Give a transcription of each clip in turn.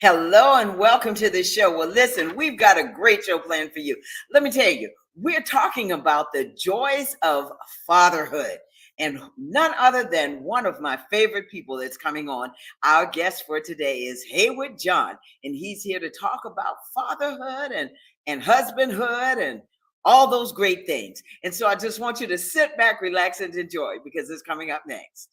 Hello and welcome to the show. Well, listen, we've got a great show planned for you. Let me tell you, we're talking about the joys of fatherhood. And none other than one of my favorite people that's coming on. Our guest for today is Hayward John, and he's here to talk about fatherhood and husbandhood and all those great things. And so I just want you to sit back, relax, and enjoy because it's coming up next.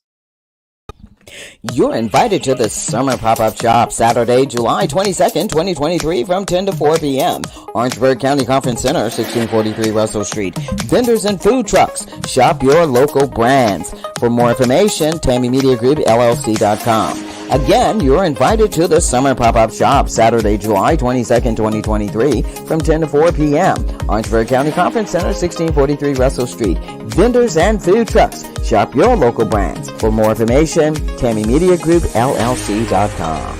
You're invited to the Summer Pop-Up Shop Saturday, July 22nd, 2023 from 10 to 4 p.m. Orangeburg County Conference Center, 1643 Russell Street. Vendors and food trucks. Shop your local brands. For more information, Tammy Media Group, LLC.com. Again, you're invited to the Summer Pop-Up Shop Saturday, July 22nd, 2023 from 10 to 4 p.m. Orangeburg County Conference Center, 1643 Russell Street. Vendors and food trucks. Shop your local brands. For more information, Tammy Media Group, LLC.com.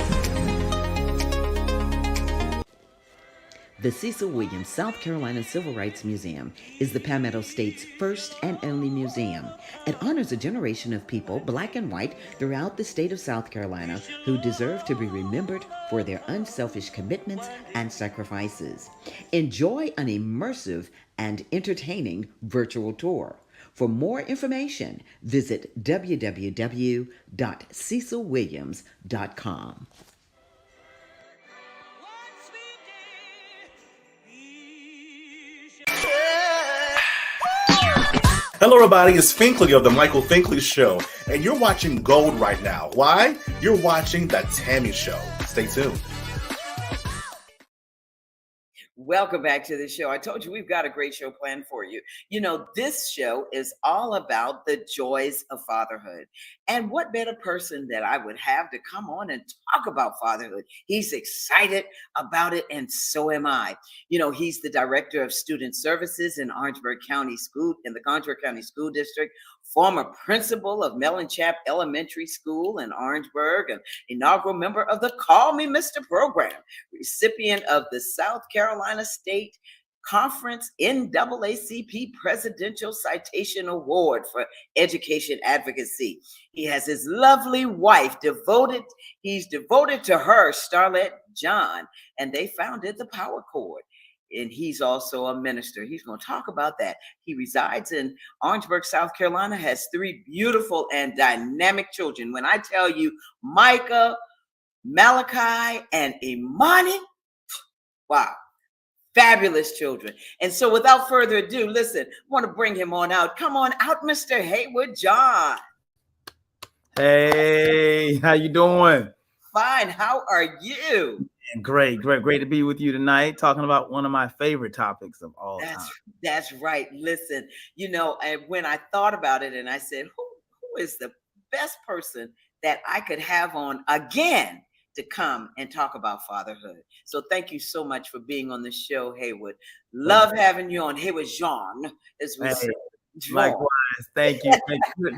The Cecil Williams South Carolina Civil Rights Museum is the Palmetto State's first and only museum. It honors a generation of people, black and white, throughout the state of South Carolina who deserve to be remembered for their unselfish commitments and sacrifices. Enjoy an immersive and entertaining virtual tour. For more information, visit www.cecilwilliams.com. Hello, everybody. It's Finkley of The Michael Finkley Show, and you're watching Gold right now. Why? You're watching The Tammy Show. Stay tuned. Welcome back to the show. I told you we've got a great show planned for you. You know, this show is all about the joys of fatherhood. And what better person that I would have to come on and talk about fatherhood? He's excited about it, and so am I. You know, he's the director of student services in Orangeburg County School, in the Orangeburg County School District, former principal of Mellenchap Elementary School in Orangeburg, an inaugural member of the Call Me Mr. program, recipient of the South Carolina State Conference NAACP Presidential Citation Award for Education Advocacy. He has his lovely wife he's devoted to her, Starlet John, and they founded the Power Chord. And he's also a minister. He's going to talk about that. He resides in Orangeburg, South Carolina, has 3 beautiful and dynamic children. When I tell you Micah, Malachi, and Imani, wow, fabulous children. And so without further ado, listen, I want to bring him on out. Come on out, Mr. Hayward John. Hey, how you doing? Fine. How are you? Great to be with you tonight, talking about one of my favorite topics of all time. That's right. Listen, you know, and when I thought about it and I said, who is the best person that I could have on again to come and talk about fatherhood? So thank you so much for being on the show, Hayward. Love having you on. Hayward John, as we say. Likewise. Thank you.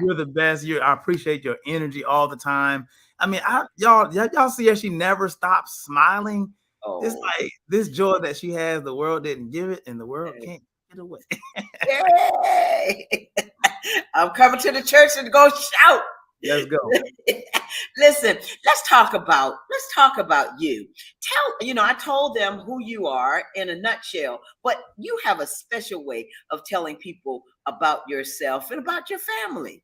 You're the best. I appreciate your energy all the time. I mean, y'all see how she never stops smiling. Oh. It's like this joy that she has, the world didn't give it, and the world can't get away. Yay! I'm coming to the church and go shout. Let's go. Listen, let's talk about you. I told them who you are in a nutshell, but you have a special way of telling people about yourself and about your family.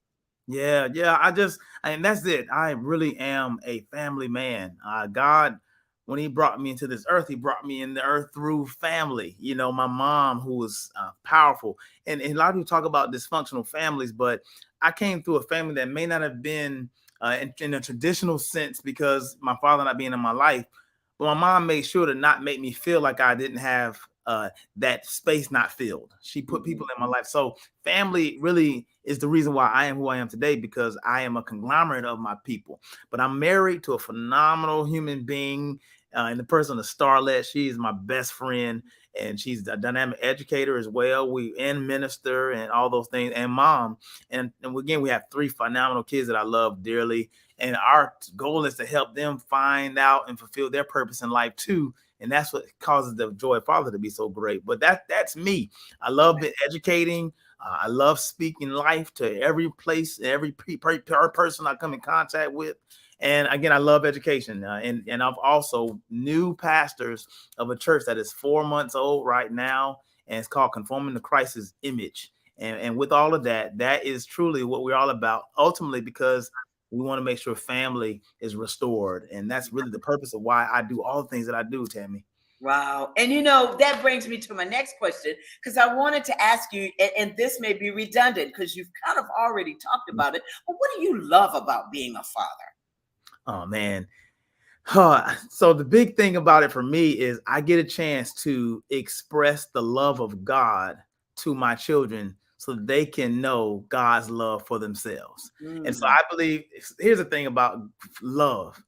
Yeah. And that's it. I really am a family man. God, when he brought me into this earth, he brought me in the earth through family. You know, my mom, who was powerful. And a lot of people talk about dysfunctional families, but I came through a family that may not have been in a traditional sense because my father not being in my life. But my mom made sure to not make me feel like I didn't have that space not filled. She put people in my life. So family really is the reason why I am who I am today, because I am a conglomerate of my people. But I'm married to a phenomenal human being in the person of Starlet. She is my best friend, and she's a dynamic educator as well. We minister and all those things, and mom. And again, we have 3 phenomenal kids that I love dearly. And our goal is to help them find out and fulfill their purpose in life too. And that's what causes the joy of father to be so great. But that's me. I love educating. I love speaking life to every place, every person I come in contact with. And again, I love education. And I've also new pastors of a church that is 4 months old right now, and it's called Conforming to Christ's Image. And with all of that, that is truly what we're all about, ultimately, because we want to make sure family is restored. And that's really the purpose of why I do all the things that I do, Tammy. Wow. And that brings me to my next question, because I wanted to ask you, and this may be redundant because you've kind of already talked about it, but what do you love about being a father? Oh, man. So the big thing about it for me is I get a chance to express the love of God to my children so that they can know God's love for themselves. And so I believe, here's the thing about love.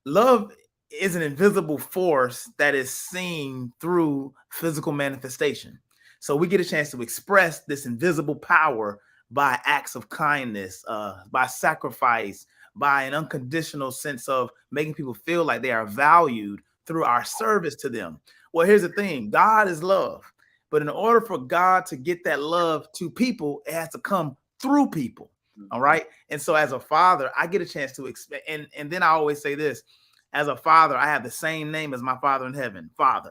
Love is an invisible force that is seen through physical manifestation. So we get a chance to express this invisible power by acts of kindness, by sacrifice, by an unconditional sense of making people feel like they are valued through our service to them. Well, here's the thing. God is love. But in order for God to get that love to people, it has to come through people. All right. And so as a father, I get a chance to expect. And then I always say this, as a father, I have the same name as my Father in heaven, Father.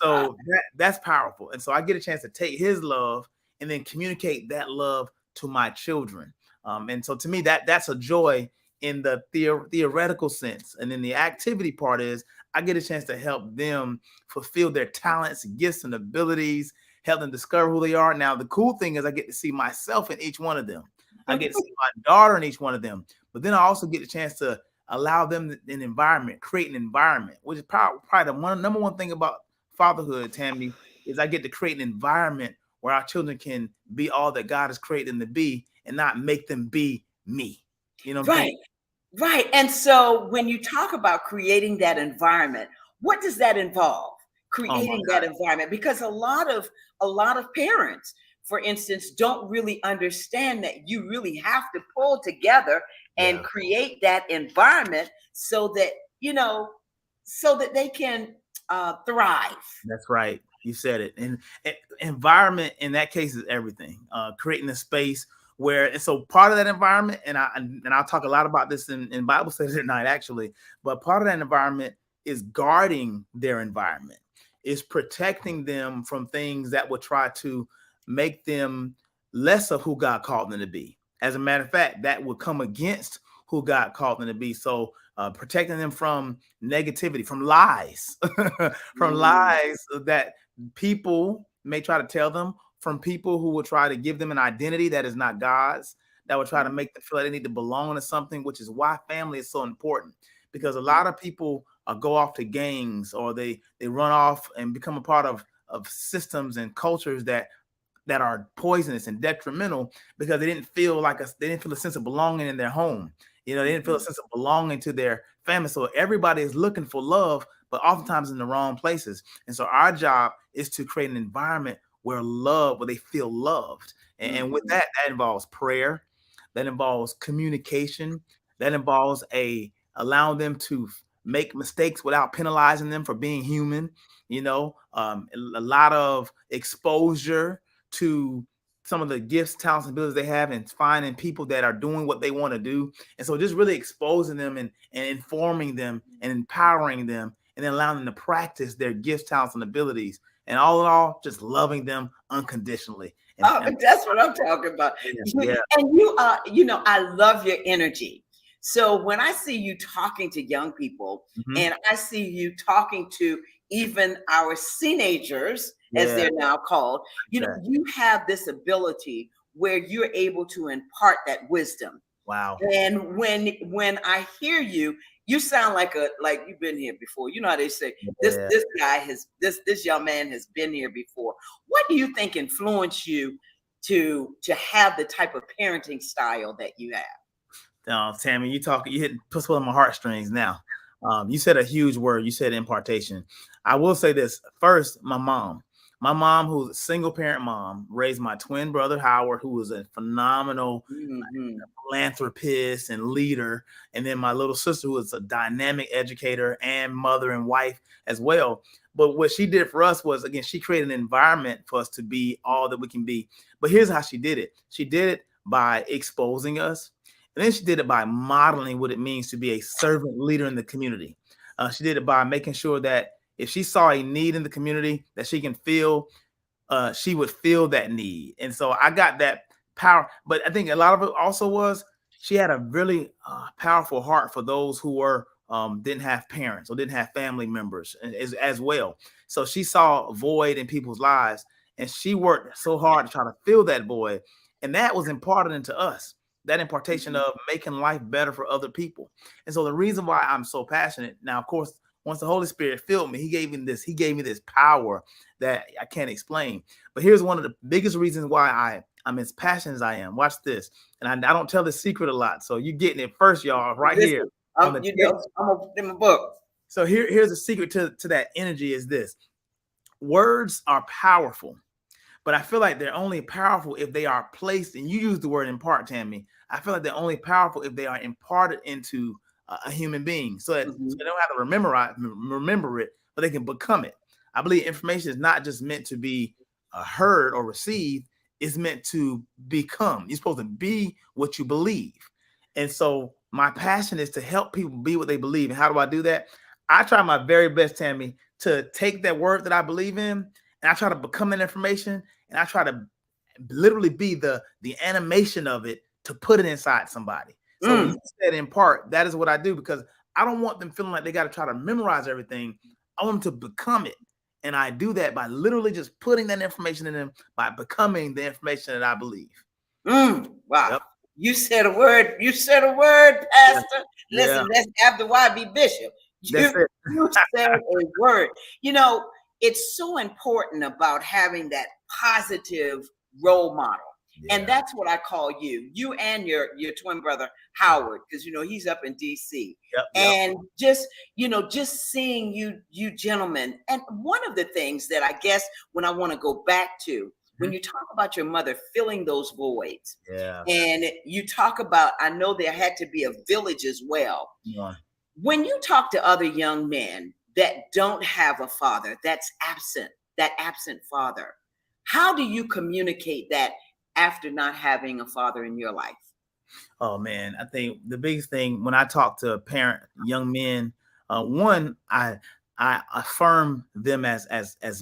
So that's powerful. And so I get a chance to take his love and then communicate that love to my children. And so to me, that's a joy in the theoretical sense. And then the activity part is I get a chance to help them fulfill their talents, gifts, and abilities, help them discover who they are. Now, the cool thing is I get to see myself in each one of them. I get to see my daughter in each one of them. But then I also get a chance to allow them an environment, create an environment, which is probably the number one thing about fatherhood, Tammy, is I get to create an environment where our children can be all that God has created them to be and not make them be me. You know what I'm saying? Right. And so when you talk about creating that environment, what does that involve? Creating that environment, because a lot of parents, for instance, don't really understand that you really have to pull together and create that environment so that they can thrive. That's right. You said it. And environment in that case is everything. Creating a space where, and so part of that environment, and I'll talk a lot about this in Bible studies tonight, actually, but part of that environment is guarding their environment, is protecting them from things that will try to make them less of who God called them to be. As a matter of fact, that would come against who God called them to be. So protecting them from negativity, from lies, from lies that people may try to tell them, from people who will try to give them an identity that is not God's, that will try to make them feel like they need to belong to something, which is why family is so important. Because a lot of people go off to gangs, or they run off and become a part of systems and cultures that are poisonous and detrimental, because they didn't feel a sense of belonging in their home. They didn't feel a sense of belonging to their family. So everybody is looking for love, but oftentimes in the wrong places. And so our job is to create an environment where they feel loved. And with that involves prayer, that involves communication, that involves allowing them to make mistakes without penalizing them for being human. A lot of exposure to some of the gifts, talents, and abilities they have, and finding people that are doing what they want to do. And so just really exposing them and informing them and empowering them, and then allowing them to practice their gifts, talents, and abilities. And all in all, just loving them unconditionally. That's what I'm talking about. Yeah. And you are, I love your energy. So when I see you talking to young people, and I see you talking to even our teenagers, as they're now called, you have this ability where you're able to impart that wisdom. Wow. And when I hear you, you sound like you've been here before. You know how they say this young man has been here before. What do you think influenced you to have the type of parenting style that you have? Tammy, you put one on my heartstrings now. You said a huge word. You said impartation. I will say this first. My mom, who's a single parent mom, raised my twin brother, Howard, who was a phenomenal philanthropist and leader. And then my little sister, who was a dynamic educator and mother and wife as well. But what she did for us was, again, she created an environment for us to be all that we can be. But here's how she did it. She did it by exposing us And then she did it by modeling what it means to be a servant leader in the community. She did it by making sure that if she saw a need in the community that she can feel, she would feel that need. And so I got that power. But I think a lot of it also was she had a really powerful heart for those who were didn't have parents or didn't have family members as well. So she saw a void in people's lives, and she worked so hard to try to fill that void. And that was imparted into us, that impartation of making life better for other people. And so the reason why I'm so passionate now, of course, once the Holy Spirit filled me, he gave me this power that I can't explain. But here's one of the biggest reasons why I'm as passionate as I am. Watch this. And I don't tell this secret a lot. So you're getting it first, y'all, right here. I'm gonna put in my book. So here's a secret to that energy is this. Words are powerful, but I feel like they're only powerful if they are placed, and you use the word impart, Tammy. I feel like they're only powerful if they are imparted into a human being, so that so they don't have to remember it, but they can become it. I believe information is not just meant to be heard or received; it's meant to become. You're supposed to be what you believe, and so my passion is to help people be what they believe. And how do I do that? I try my very best, Tammy, to take that word that I believe in, and I try to become that information, and I try to literally be the animation of it to put it inside somebody. So when you said in part, that is what I do, because I don't want them feeling like they got to try to memorize everything. I want them to become it. And I do that by literally just putting that information in them, by becoming the information that I believe. Wow. Yep. You said a word. You said a word, Pastor. Yeah. Listen, that's after YB Bishop. You said a word. You know, it's so important about having that positive role model. Yeah. And that's what I call you and your twin brother, Howard, because, you know, he's up in DC. Yep. And just seeing you gentlemen. And one of the things that I guess when I want to go back to, when you talk about your mother filling those voids, and you talk about, I know there had to be a village as well. Yeah. When you talk to other young men that don't have a father, that's absent, that absent father, how do you communicate that after not having a father in your life? Oh man, I think the biggest thing when I talk to young men, one, I affirm them as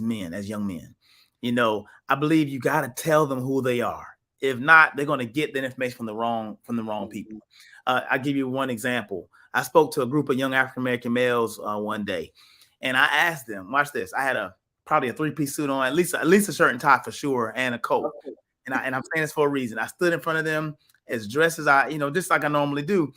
men, as young men. You know, I believe you got to tell them who they are. If not, they're going to get that information from the wrong people. I'll give you one example. I spoke to a group of young African-American males one day, and I asked them, watch this. I had probably a 3-piece suit on, at least a shirt and tie for sure, and a coat. Okay. And I'm saying this for a reason. I stood in front of them as dressed as just like I normally do.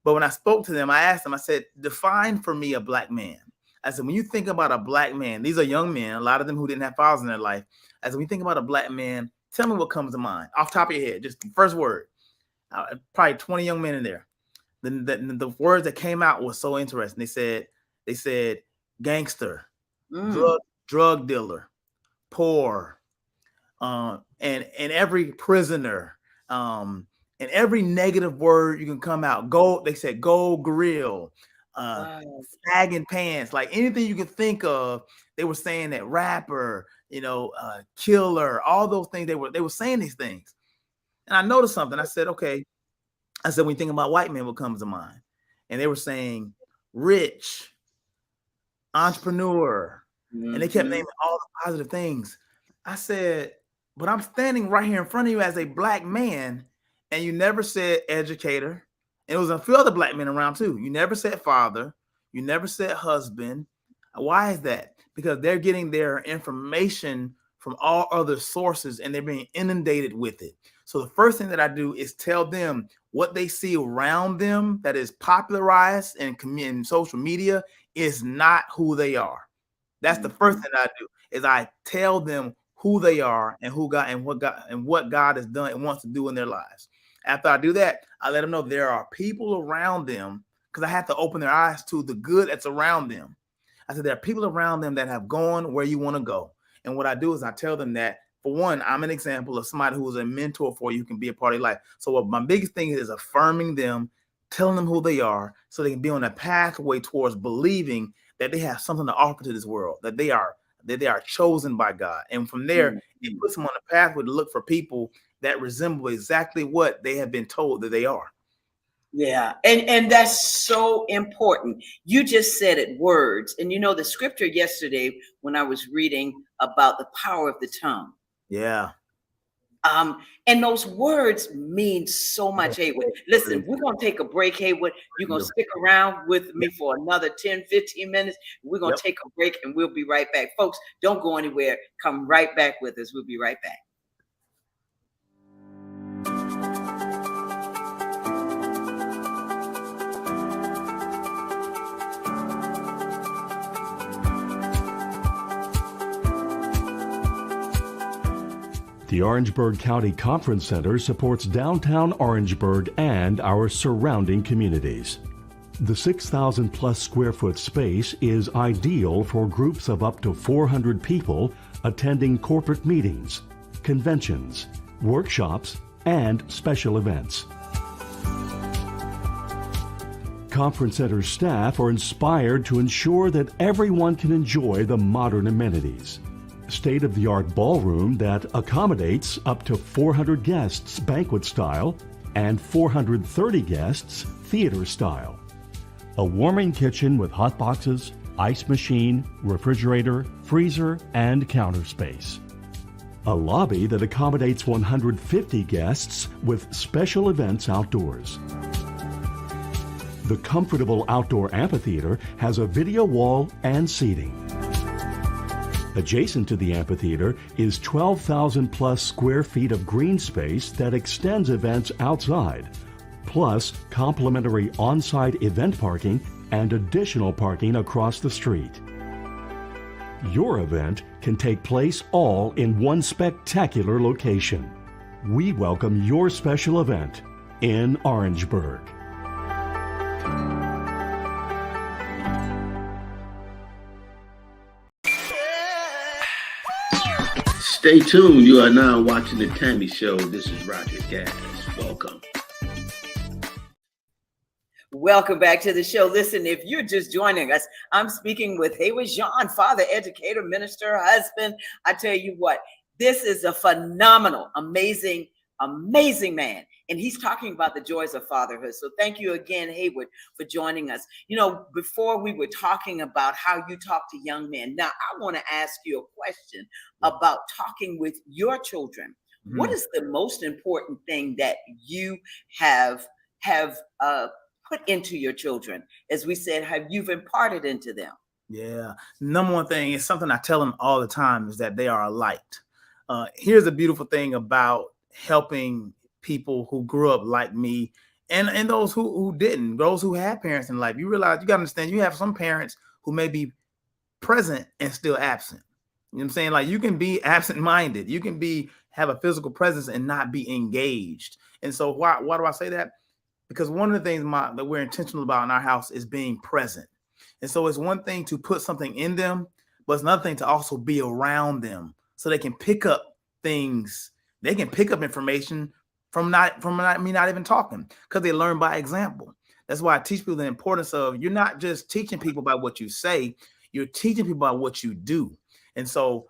But when I spoke to them, I asked them, I said, define for me a black man. I said, when you think about a black man, these are young men, a lot of them who didn't have fathers in their life. I said, when you think about a black man, tell me what comes to mind off the top of your head, just the first word. Probably 20 young men in there. The words that came out was so interesting. They said gangster, drug dealer, poor, and every prisoner, and every negative word you can come out. They said gold grill, sagging pants, like anything you can think of. They were saying that rapper, killer, all those things. They were saying these things. And I noticed something. I said, okay. I said, when you think about white men, what comes to mind? And they were saying rich, entrepreneur, and they kept naming all the positive things. I said, but I'm standing right here in front of you as a black man, and you never said educator. And it was a few other black men around too. You never said father. You never said husband. Why is that? Because they're getting their information from all other sources, and they're being inundated with it. So the first thing that I do is tell them what they see around them that is popularized in social media is not who they are. That's the first thing I do, is I tell them who they are and what God has done and wants to do in their lives. After I do that, I let them know there are people around them, because I have to open their eyes to the good that's around them. I said, there are people around them that have gone where you want to go. And what I do is I tell them that, for one, I'm an example of somebody who is a mentor for you, who can be a part of your life. So what my biggest thing is affirming them, telling them who they are, so they can be on a pathway towards believing that they have something to offer to this world, that they are chosen by God. And from there, it puts them on a pathway to look for people that resemble exactly what they have been told that they are. Yeah, and that's so important. You just said it, words. And the scripture yesterday when I was reading about the power of the tongue. Yeah. And those words mean so much, Haywood. Listen, we're gonna take a break, Haywood. You're gonna stick around with me for another 10, 15 minutes. We're gonna take a break and we'll be right back. Folks, don't go anywhere. Come right back with us. We'll be right back. The Orangeburg County Conference Center supports downtown Orangeburg and our surrounding communities. The 6,000 plus square foot space is ideal for groups of up to 400 people attending corporate meetings, conventions, workshops, and special events. Conference Center staff are inspired to ensure that everyone can enjoy the modern amenities. State-of-the-art ballroom that accommodates up to 400 guests banquet style and 430 guests theater style. A warming kitchen with hot boxes, ice machine, refrigerator, freezer, and counter space. A lobby that accommodates 150 guests with special events outdoors. The comfortable outdoor amphitheater has a video wall and seating. Adjacent to the amphitheater is 12,000 plus square feet of green space that extends events outside, plus complimentary on-site event parking and additional parking across the street. Your event can take place all in one spectacular location. We welcome your special event in Orangeburg. Stay tuned. You are now watching the Tammy Show. This is Roger Gas. Welcome. Welcome back to the show. Listen, if you're just joining us, I'm speaking with Hayward Jean, father, educator, minister, husband. I tell you what, this is a phenomenal, amazing man. And he's talking about the joys of fatherhood. So thank you again, Hayward, for joining us. Before we were talking about how you talk to young men. Now, I want to ask you a question about talking with your children. Mm-hmm. What is the most important thing that you have put into your children? As we said, you've imparted into them? Yeah. Number one thing is something I tell them all the time is that they are a light. Here's a beautiful thing about helping people who grew up like me and those who didn't, those who had parents in life. You realize, you got to understand, you have some parents who may be present and still absent. You know what I'm saying? Like, you can be absent-minded. You can have a physical presence and not be engaged. And so why do I say that? Because one of the things that we're intentional about in our house is being present. And so it's one thing to put something in them, but it's another thing to also be around them so they can pick up things. They can pick up information from me not even talking, because they learn by example. That's why I teach people the importance of, you're not just teaching people by what you say, you're teaching people by what you do. And so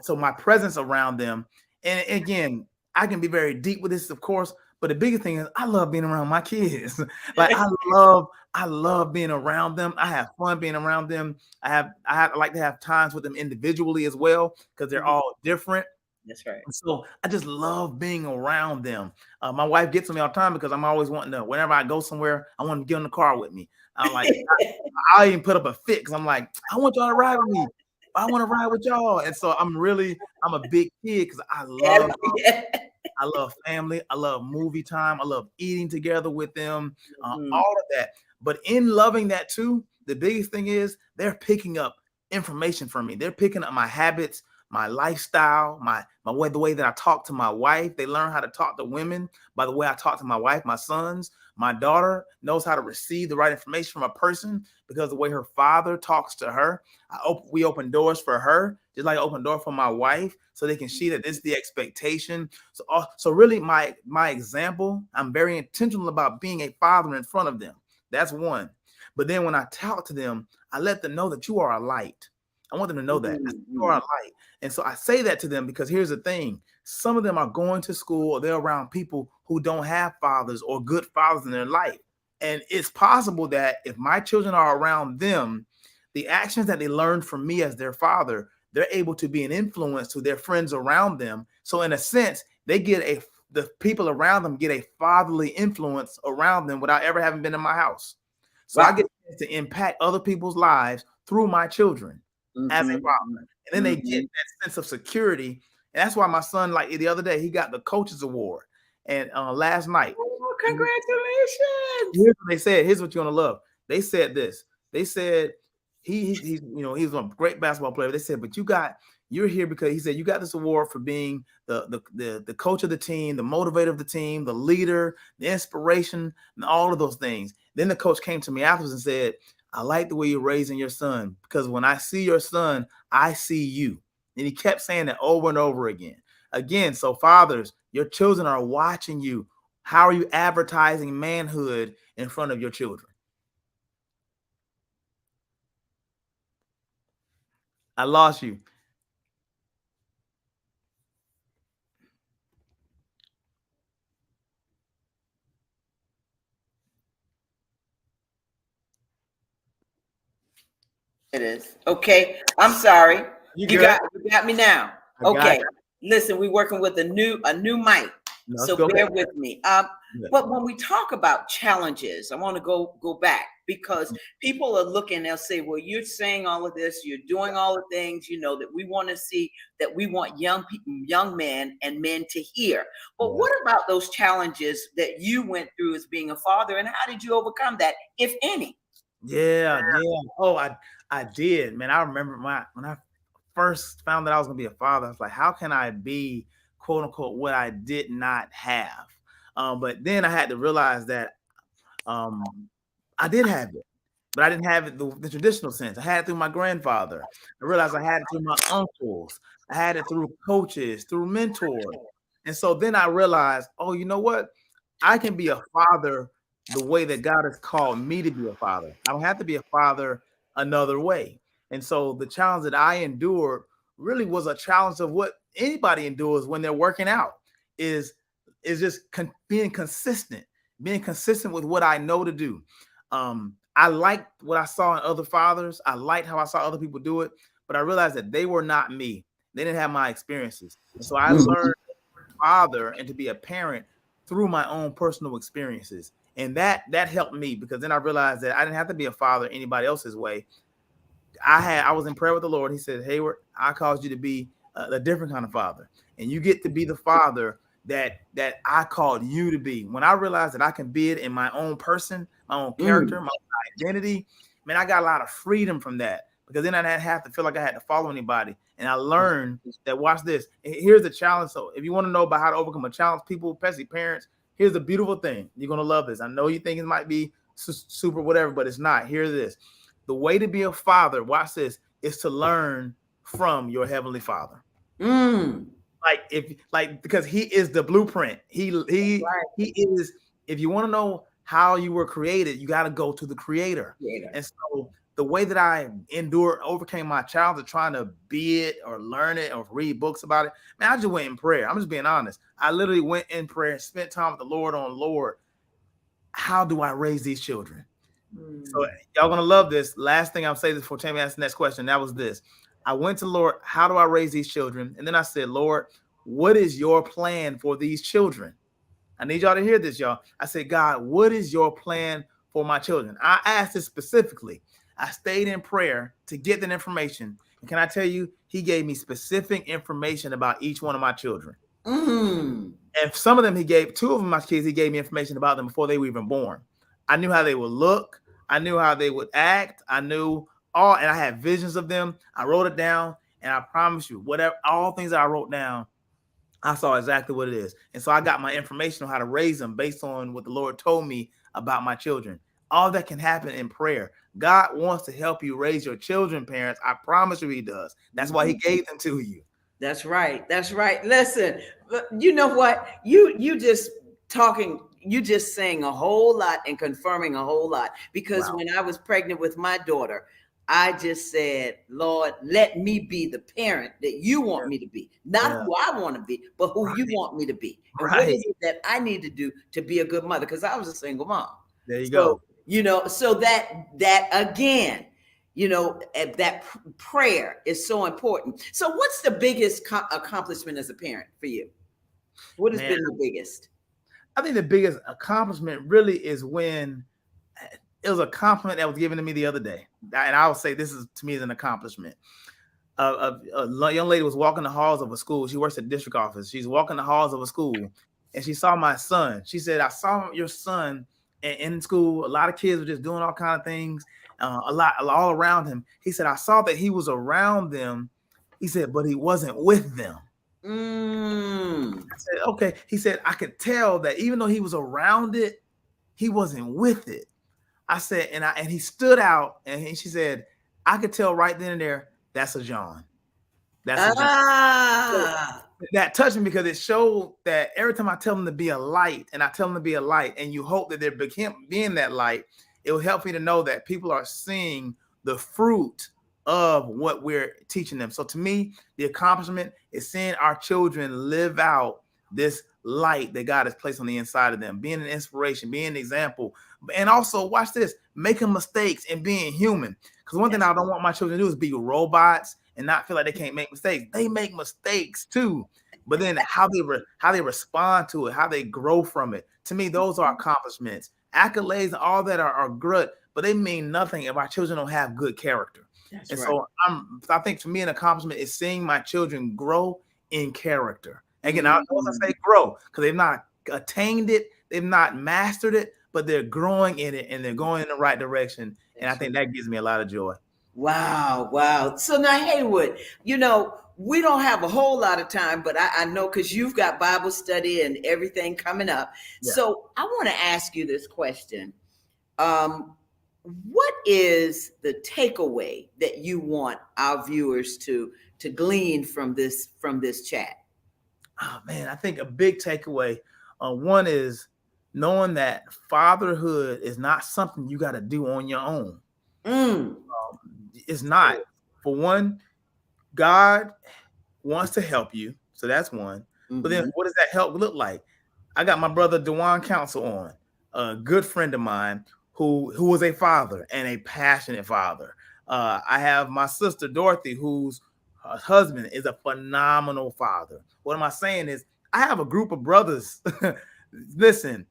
my presence around them, and again, I can be very deep with this, of course, but the biggest thing is I love being around my kids. Like, I love being around them. I have fun being around them. I like to have times with them individually as well, because they're all different. That's right. So I just love being around them. My wife gets on me all the time because I'm always wanting to, whenever I go somewhere, I want to get in the car with me. I'm like, I'll even put up a fit because I'm like, I want y'all to ride with me. I want to ride with y'all. And so I'm a big kid because I love family. I love movie time. I love eating together with them, all of that. But in loving that too, the biggest thing is they're picking up information from me. They're picking up my habits, my lifestyle, the way that I talk to my wife. They learn how to talk to women by the way I talk to my wife, my sons. My daughter knows how to receive the right information from a person because the way her father talks to her. We open doors for her, just like I open door for my wife, so they can see that this is the expectation. So really my example, I'm very intentional about being a father in front of them. That's one. But then when I talk to them, I let them know that you are a light. I want them to know that you are a light. And so I say that to them because here's the thing. Some of them are going to school or they're around people who don't have fathers or good fathers in their life. And it's possible that if my children are around them, the actions that they learned from me as their father, they're able to be an influence to their friends around them. So in a sense, they get the people around them get a fatherly influence around them without ever having been in my house. So I get to impact other people's lives through my children as a father. And then they get that sense of security. And that's why my son, like the other day, he got the coach's award. And last night, Oh, congratulations. here's what they said. Here's what you're gonna love. They said this. They said he's he's a great basketball player. They said, but you're here because he said you got this award for being the coach of the team, the motivator of the team, the leader, the inspiration, and all of those things. Then the coach came to me afterwards and said, I like the way you're raising your son, because when I see your son, I see you. And he kept saying that over and over again. So fathers, your children are watching you. How are you advertising manhood in front of your children? I lost you. It is. Okay. I'm sorry. You got me now. Okay. you. Listen, we're working with a new mic. So bear with me. But when we talk about challenges, I want to go back, because people are looking, they'll say, well, you're saying all of this, you're doing all the things, that we want to see, that we want young people, young men and men to hear. But what about those challenges that you went through as being a father, and how did you overcome that, if any? Yeah. Oh, I did, man. I remember when I first found that I was gonna be a father, I was like, how can I be, quote unquote, what I did not have? But then I had to realize that I did have it, but I didn't have it the traditional sense. I had it through my grandfather. I realized I had it through my uncles. I had it through coaches, through mentors. And so then I realized, oh, you know what? I can be a father the way that God has called me to be a father. I don't have to be a father another way. And so the challenge that I endured really was a challenge of what anybody endures when they're working out, is just being consistent with what I know to do. I liked what I saw in other fathers. I liked how I saw other people do it, but I realized that they were not me. They didn't have my experiences. And so I learned to be a father and to be a parent through my own personal experiences. And that helped me, because then I realized that I didn't have to be a father anybody else's way. I was in prayer with the Lord. He said, Hayward, I caused you to be a different kind of father, and you get to be the father that I called you to be. When I realized that I can be it in my own person, my own character, my own identity, man, I got a lot of freedom from that, because then I didn't have to feel like I had to follow anybody. And I learned that, watch this. Here's the challenge. So if you want to know about how to overcome a challenge, people, especially parents, here's the beautiful thing. You're going to love this. I know you think it might be super whatever, but it's not. Hear this. The way to be a father, watch this, is to learn from your heavenly Father. Because he is the blueprint. He is. If you want to know how you were created, you got to go to the Creator. And so the way that I overcame my challenge of trying to be it or learn it or read books about it, man, I just went in prayer. I'm just being honest. I literally went in prayer, spent time with the Lord on, Lord, how do I raise these children? So y'all gonna love this. Last thing I'll say this before Tammy asks the next question. That was this. I went to Lord, how do I raise these children? And then I said, Lord, what is your plan for these children? I need y'all to hear this, y'all. I said, God, what is your plan for my children? I asked this specifically. I stayed in prayer to get that information. And can I tell you, he gave me specific information about each one of my children. And some of them, two of my kids, he gave me information about them before they were even born. I knew how they would look. I knew how they would act. I knew all, and I had visions of them. I wrote it down, and I promise you, all things that I wrote down, I saw exactly what it is. And so I got my information on how to raise them based on what the Lord told me about my children. All that can happen in prayer. God wants to help you raise your children, parents. I promise you he does. That's why he gave them to you. That's right. Listen, you know what? You just talking, you just saying a whole lot and confirming a whole lot, because when I was pregnant with my daughter, I just said, Lord, let me be the parent that you want me to be, not who I want to be, but who you want me to be. And what is it that I need to do to be a good mother? Because I was a single mom. There you So, go. so that again, that prayer is so important. So what's the biggest accomplishment as a parent for you? What has Man, been the biggest? I think the biggest accomplishment really is when it was a compliment that was given to me the other day. And I would say this is, to me, is an accomplishment. A young lady was walking the halls of a school. She works at the district office. She's walking the halls of a school and she saw my son. She said, I saw your son in school. A lot of kids were just doing all kind of things, all around him. He said, I saw that he was around them. He said, but he wasn't with them. I said, okay. He said, I could tell that even though he was around it, he wasn't with it. I said, and he stood out, and she said, I could tell right then and there, that's a John. That's a John. So that touched me because it showed that every time I tell them to be a light, and I tell them to be a light, and you hope that they're being that light, it will help me to know that people are seeing the fruit of what we're teaching them. So to me, the accomplishment is seeing our children live out this light that God has placed on the inside of them, being an inspiration, being an example, and also watch this, making mistakes and being human. Because one thing I don't want my children to do is be robots and not feel like they can't make mistakes. They make mistakes too, but then how they respond to it, how they grow from it. To me, those are accomplishments. Accolades and all that are good, but they mean nothing if our children don't have good character. That's right. So I think for me, an accomplishment is seeing my children grow in character. Again, I say grow because they've not attained it, they've not mastered it, but they're growing in it and they're going in the right direction. And I think that gives me a lot of joy. Wow. So now, Hayward, we don't have a whole lot of time, but I know because you've got Bible study and everything coming up. Yeah. So I want to ask you this question. What is the takeaway that you want our viewers to glean from this chat? Oh man, I think a big takeaway, one is knowing that fatherhood is not something you got to do on your own. It's not. For one, God wants to help you, so that's one. But then, what does that help look like? I got my brother Dewan Counsel on, a good friend of mine who was a father and a passionate father. I have my sister Dorothy, whose husband is a phenomenal father. What am I saying is I have a group of brothers. Listen,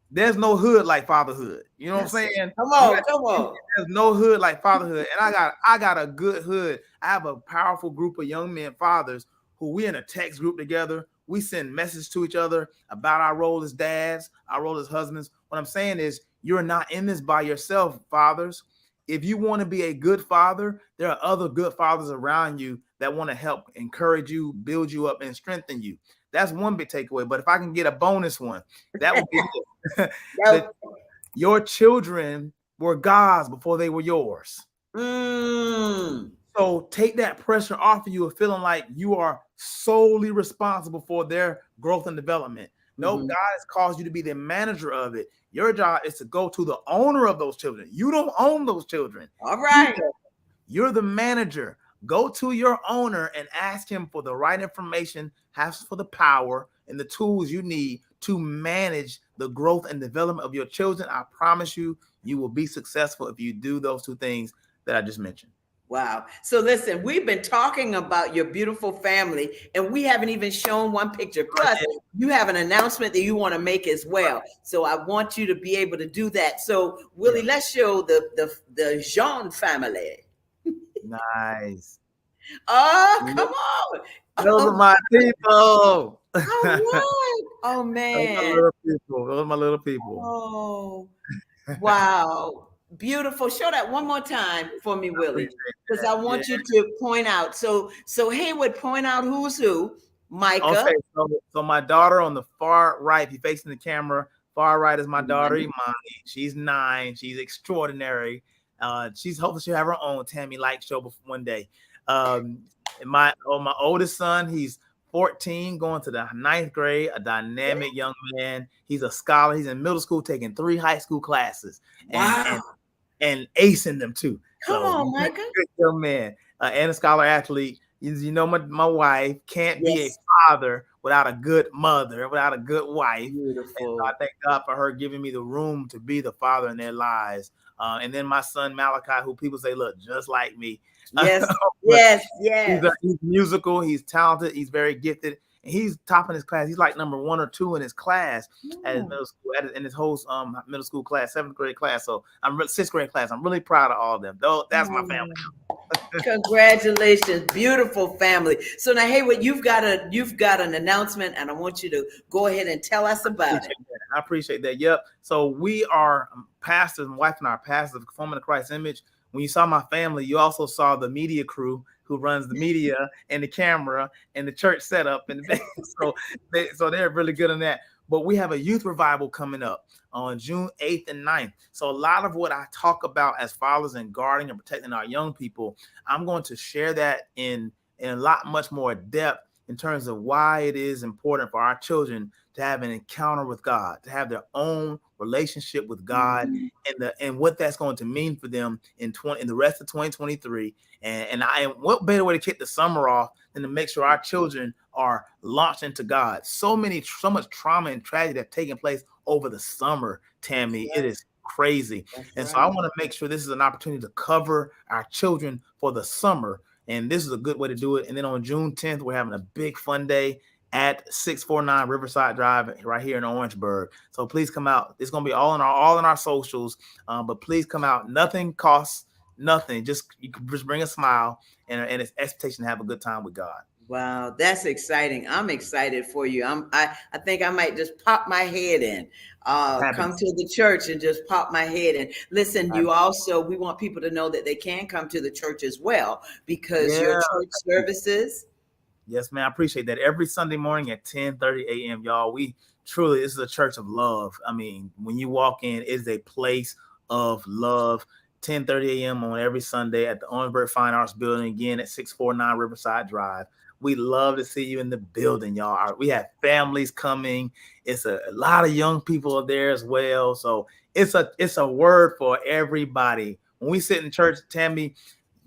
there's no hood like fatherhood. You know what I'm saying? Come on. There's no hood like fatherhood. And I got a good hood. I have a powerful group of young men fathers who we in a text group together. We send messages to each other about our role as dads, our role as husbands. What I'm saying is you're not in this by yourself, fathers. If you want to be a good father, there are other good fathers around you that want to help encourage you, build you up, and strengthen you. That's one big takeaway. But if I can get a bonus one, that would be that your children were God's before they were yours. So take that pressure off of you of feeling like you are solely responsible for their growth and development. No, God has caused you to be the manager of it. Your job is to go to the owner of those children. You don't own those children. All right. You're the manager. Go to your owner and ask him for the right information, ask for the power and the tools you need to manage the growth and development of your children. I promise you, you will be successful if you do those two things that I just mentioned. Wow. So listen, we've been talking about your beautiful family and we haven't even shown one picture. Plus, you have an announcement that you want to make as well. So I want you to be able to do that. So Willie, let's show the Jean family. Nice. Oh, come on. Those are my people. Oh man. Those are my little people. Oh, wow. Beautiful. Show that one more time for me, Willie, because I want you to point out. So Hayward, point out who's who. Micah. Okay, so my daughter on the far right, if you're facing the camera, far right is my daughter Imani. She's 9. She's extraordinary. She's hoping she'll have her own Tammy Light show one day. My oldest son, he's 14, going to the 9th grade, a dynamic young man. He's a scholar. He's in middle school, taking 3 high school classes and acing them too. Come on, Micah. Good young man and a scholar athlete. You know, my wife can't be a father without a good mother, without a good wife. And Beautiful. so I thank God for her giving me the room to be the father in their lives. And then my son Malachi, who people say look just like me. Yes, But yes, yes. he's musical, he's talented, he's very gifted, and he's topping his class. He's like number 1 or 2 in his class at his middle school, in his whole middle school class, 7th grade class. So I'm 6th grade class. I'm really proud of all of them. Though that's my family. Congratulations, beautiful family. So now, Hayward, you've got an announcement, and I want you to go ahead and tell us about it. I appreciate that. Yep. So we are pastors, my wife and I are pastors, conforming to Christ's image. When you saw my family, you also saw the media crew who runs the media and the camera and the church setup. And so they're really good on that. But we have a youth revival coming up on June 8th and 9th. So a lot of what I talk about as fathers and guarding and protecting our young people, I'm going to share that in a lot much more depth in terms of why it is important for our children to have an encounter with God, to have their own relationship with God, and what that's going to mean for them in the rest of 2023. And what better way to kick the summer off than to make sure our children are launched into God. So much trauma and tragedy have taken place over the summer, Tammy. It is crazy. So I want to make sure this is an opportunity to cover our children for the summer. And this is a good way to do it. And then on June 10th, we're having a big fun day at 649 Riverside Drive right here in Orangeburg. So please come out. It's going to be all in our socials. But please come out. Nothing costs nothing. You can just bring a smile and an expectation to have a good time with God. Wow, that's exciting. I'm excited for you. I think I might just pop my head in, come to the church and just pop my head in. Listen, we want people to know that they can come to the church as well, because your church services. Yes, man. I appreciate that. Every Sunday morning at 10:30 a.m., y'all, this is a church of love. I mean, when you walk in, it is a place of love. 10:30 a.m. on every Sunday at the Orangeburg Fine Arts Building, again at 649 Riverside Drive. We love to see you in the building, y'all. We have families coming. It's a lot of young people are there as well. So it's a word for everybody. When we sit in church, Tammy,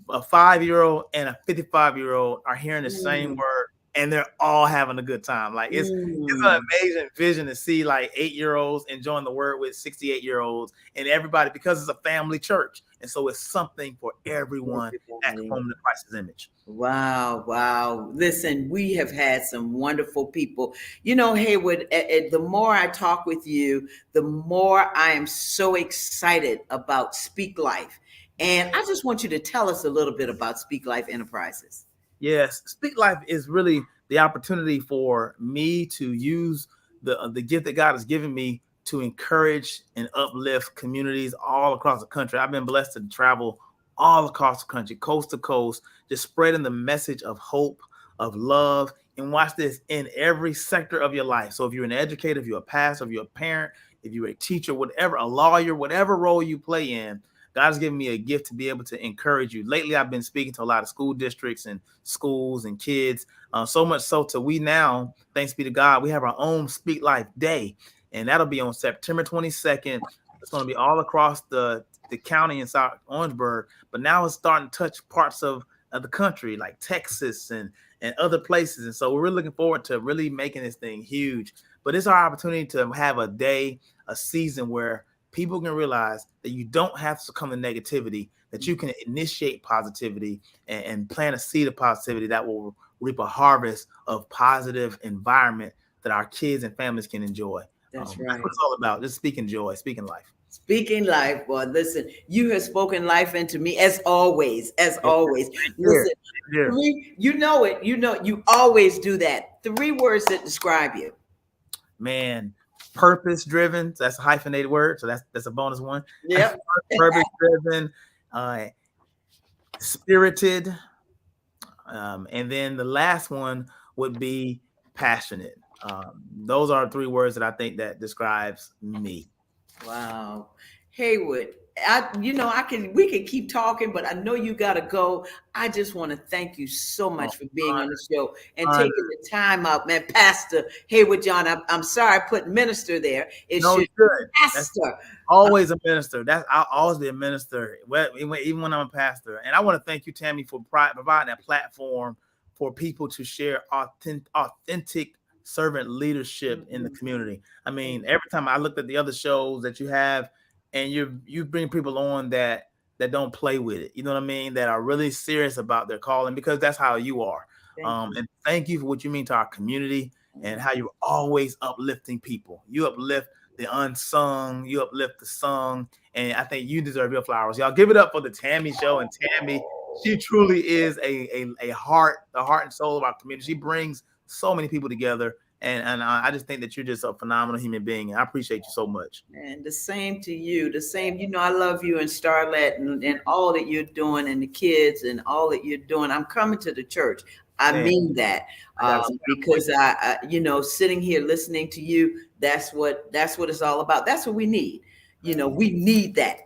a 5-year-old and a 55-year-old are hearing the same word, and they're all having a good time. Like it's an amazing vision to see like 8-year-olds enjoying the word with 68-year-olds and everybody, because it's a family church. And so it's something for everyone that conforms to Christ's image. Wow. Listen, we have had some wonderful people. You know, Hayward, the more I talk with you, the more I am so excited about Speak Life. And I just want you to tell us a little bit about Speak Life Enterprises. Yes, Speak Life is really the opportunity for me to use the gift that God has given me to encourage and uplift communities all across the country. I've been blessed to travel all across the country, coast to coast, just spreading the message of hope, of love. And watch this, in every sector of your life. So if you're an educator, if you're a pastor, if you're a parent, if you're a teacher, whatever, a lawyer, whatever role you play in, God has given me a gift to be able to encourage you. Lately, I've been speaking to a lot of school districts and schools and kids, so much so to we now, thanks be to God, we have our own Speak Life Day, and that'll be on September 22nd. It's going to be all across the county in South Orangeburg, but now it's starting to touch parts of the country like Texas and other places. And so we're really looking forward to really making this thing huge. But it's our opportunity to have a day, a season where people can realize that you don't have to succumb to negativity, that you can initiate positivity and plant a seed of positivity that will reap a harvest of positive environment that our kids and families can enjoy. That's That's what it's all about. Just speaking joy, speaking life. Speaking life, boy. Listen, you have spoken life into me as always. Listen, you know it. You always do that. 3 words that describe you. Man, purpose driven. So that's a hyphenated word. So that's a bonus one. Yep. Purpose driven, spirited. And then the last one would be passionate. Those are 3 words that I think that describes me. Wow. Hayward, we can keep talking, but I know you gotta go. I just want to thank you so much for being on the show and taking the time out, man. Pastor Hayward John, I'm sorry I put minister there. It should be pastor. That's always a minister. I'll always be a minister, even when I'm a pastor. And I want to thank you, Tammy, for providing a platform for people to share authentic servant leadership in the community. I mean, every time I looked at the other shows that you have, and you bring people on that don't play with it, you know what I mean, that are really serious about their calling, because that's how you are. And thank you for what you mean to our community and how you're always uplifting people. You uplift the unsung, you uplift the sung, and I think you deserve your flowers. Y'all give it up for the Tammy Show. And Tammy, she truly is the heart and soul of our community. She brings so many people together. And I just think that you're just a phenomenal human being. And I appreciate you so much. And the same to you. The same, I love you and Starlet and all that you're doing, and the kids and all that you're doing. I'm coming to the church. I mean that, because I sitting here listening to you, that's what it's all about. That's what we need. We need that.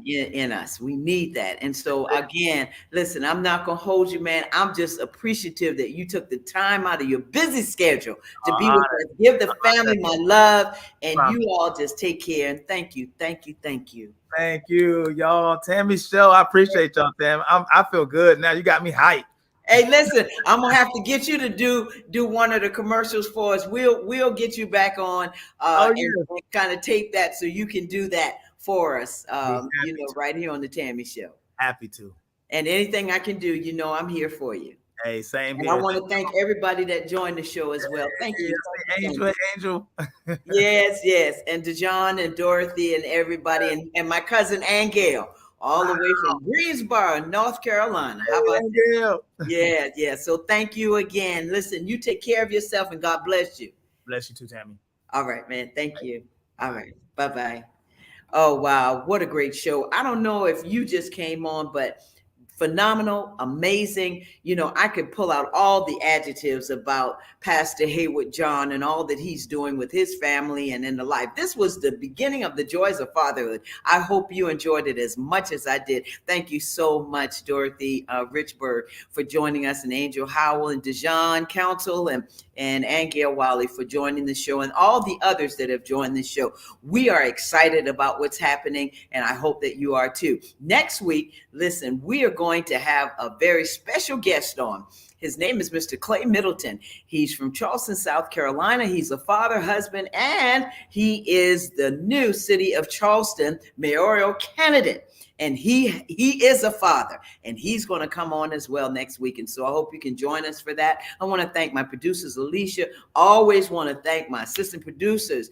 In us, we need that. And so again, listen, I'm not gonna hold you, man. I'm just appreciative that you took the time out of your busy schedule to be with us. Give the family my love, and you all just take care. And thank you. Thank you, y'all. Tammy Show, I appreciate y'all, Tam. I feel good now. You got me hyped. Hey, listen, I'm gonna have to get you to do one of the commercials for us. We'll get you back on and kind of tape that so you can do that for us, right here on the Tammy Show. Happy to. And anything I can do, I'm here for you. Hey, same here. And I want to thank everybody that joined the show as well. Thank you. Angel. Yes. And DeJohn and Dorothy and everybody, and my cousin Angel, all the way from Greensboro, North Carolina. How about you? Yeah. So thank you again. Listen, you take care of yourself, and God bless you. Bless you too, Tammy. All right, man. Thank you. All right. Bye-bye. Oh, wow. What a great show. I don't know if you just came on, but phenomenal, amazing. I could pull out all the adjectives about Pastor Hayward John and all that he's doing with his family and in the life. This was the beginning of the joys of fatherhood. I hope you enjoyed it as much as I did. Thank you so much, Dorothy Richburg, for joining us, and Angel Howell and DeJohn Council and Angel Wiley for joining the show, and all the others that have joined the show. We are excited about what's happening, and I hope that you are too. Next week, listen, we are going to have a very special guest on. His name is Mr. Clay Middleton. He's from Charleston, South Carolina. He's a father, husband, and he is the new City of Charleston mayoral candidate. And he is a father, and he's going to come on as well next week. And so I hope you can join us for that. I want to thank my producers, Alicia. Always want to thank my assistant producers,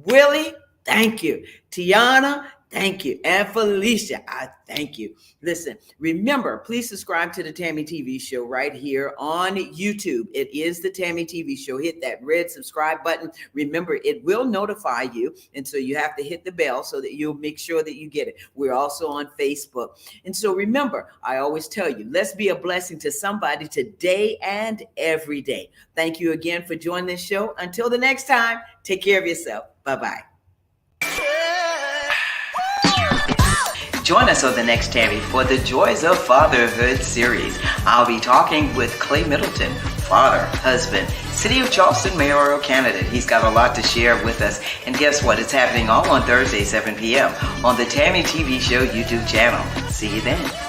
Willie. Thank you. Tiana, thank you. And Felicia, I thank you. Listen, remember, please subscribe to the Tammy TV Show right here on YouTube. It is the Tammy TV Show. Hit that red subscribe button. Remember, it will notify you. And so you have to hit the bell so that you'll make sure that you get it. We're also on Facebook. And so remember, I always tell you, let's be a blessing to somebody today and every day. Thank you again for joining this show. Until the next time, take care of yourself. Bye-bye. Join us on the next Tammy for the Joys of Fatherhood series. I'll be talking with Clay Middleton, father, husband, City of Charleston mayoral candidate. He's got a lot to share with us. And guess what? It's happening all on Thursday, 7 p.m. on the Tammy TV Show YouTube channel. See you then.